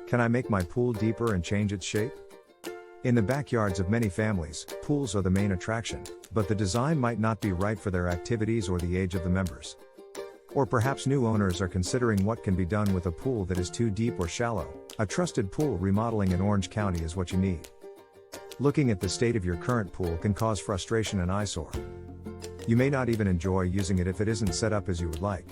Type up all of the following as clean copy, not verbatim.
Can I make my pool deeper and change its shape? In the backyards of many families, pools are the main attraction, but the design might not be right for their activities or the age of the members. Or perhaps new owners are considering what can be done with a pool that is too deep or shallow. A trusted pool remodeling in Orange County is what you need. Looking at the state of your current pool can cause frustration and eyesore. You may not even enjoy using it if it isn't set up as you would like.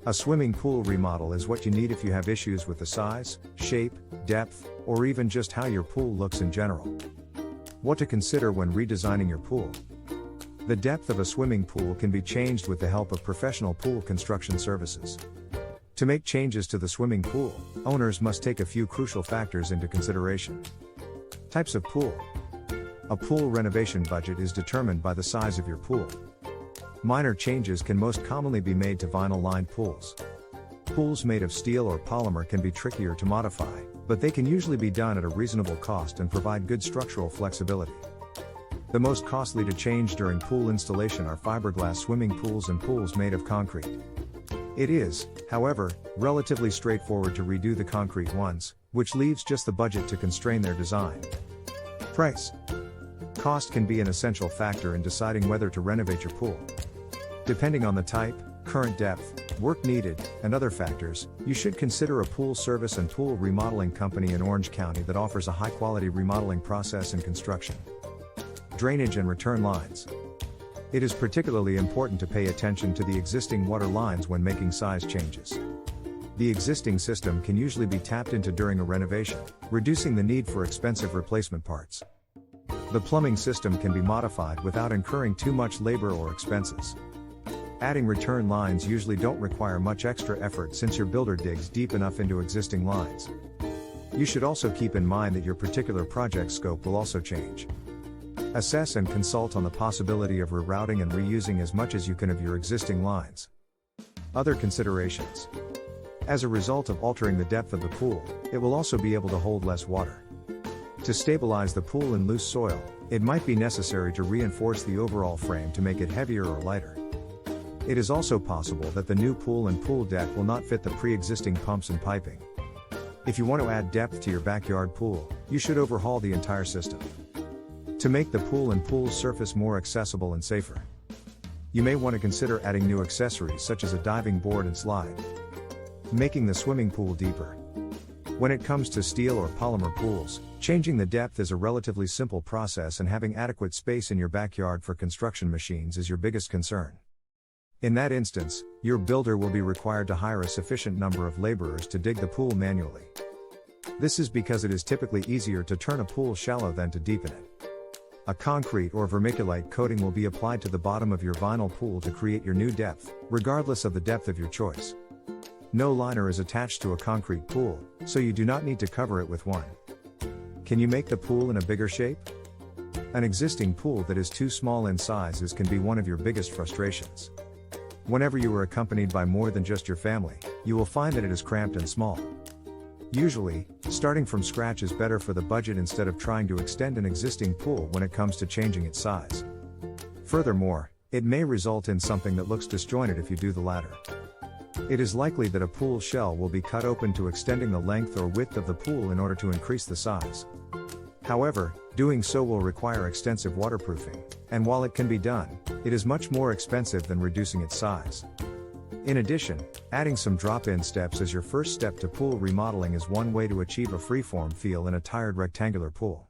A swimming pool remodel is what you need if you have issues with the size, shape, depth, or even just how your pool looks in general. What to consider when redesigning your pool. The depth of a swimming pool can be changed with the help of professional pool construction services. To make changes to the swimming pool, owners must take a few crucial factors into consideration. Types of pool. A pool renovation budget is determined by the size of your pool. Minor changes can most commonly be made to vinyl-lined pools. Pools made of steel or polymer can be trickier to modify, but they can usually be done at a reasonable cost and provide good structural flexibility. The most costly to change during pool installation are fiberglass swimming pools and pools made of concrete. It is, however, relatively straightforward to redo the concrete ones, which leaves just the budget to constrain their design. Price. Cost can be an essential factor in deciding whether to renovate your pool. Depending on the type, current depth, work needed, and other factors, you should consider a pool service and pool remodeling company in Orange County that offers a high-quality remodeling process and construction. Drainage and return lines. It is particularly important to pay attention to the existing water lines when making size changes. The existing system can usually be tapped into during a renovation, reducing the need for expensive replacement parts. The plumbing system can be modified without incurring too much labor or expenses. Adding return lines usually don't require much extra effort since your builder digs deep enough into existing lines. You should also keep in mind that your particular project scope will also change. Assess and consult on the possibility of rerouting and reusing as much as you can of your existing lines. Other considerations. As a result of altering the depth of the pool, it will also be able to hold less water. To stabilize the pool in loose soil, it might be necessary to reinforce the overall frame to make it heavier or lighter. It is also possible that the new pool and pool deck will not fit the pre-existing pumps and piping. If you want to add depth to your backyard pool, you should overhaul the entire system. To make the pool and pool surface more accessible and safer, you may want to consider adding new accessories such as a diving board and slide. Making the swimming pool deeper. When it comes to steel or polymer pools, changing the depth is a relatively simple process, and having adequate space in your backyard for construction machines is your biggest concern. In that instance, your builder will be required to hire a sufficient number of laborers to dig the pool manually. This is because it is typically easier to turn a pool shallow than to deepen it. A concrete or vermiculite coating will be applied to the bottom of your vinyl pool to create your new depth, regardless of the depth of your choice. No liner is attached to a concrete pool, so you do not need to cover it with one. Can you make the pool in a bigger shape? An existing pool that is too small in sizes can be one of your biggest frustrations. Whenever you are accompanied by more than just your family, you will find that it is cramped and small. Usually, starting from scratch is better for the budget instead of trying to extend an existing pool when it comes to changing its size. Furthermore, it may result in something that looks disjointed if you do the latter. It is likely that a pool shell will be cut open to extending the length or width of the pool in order to increase the size. However, doing so will require extensive waterproofing, and while it can be done, it is much more expensive than reducing its size. In addition, adding some drop-in steps as your first step to pool remodeling is one way to achieve a freeform feel in a tired rectangular pool.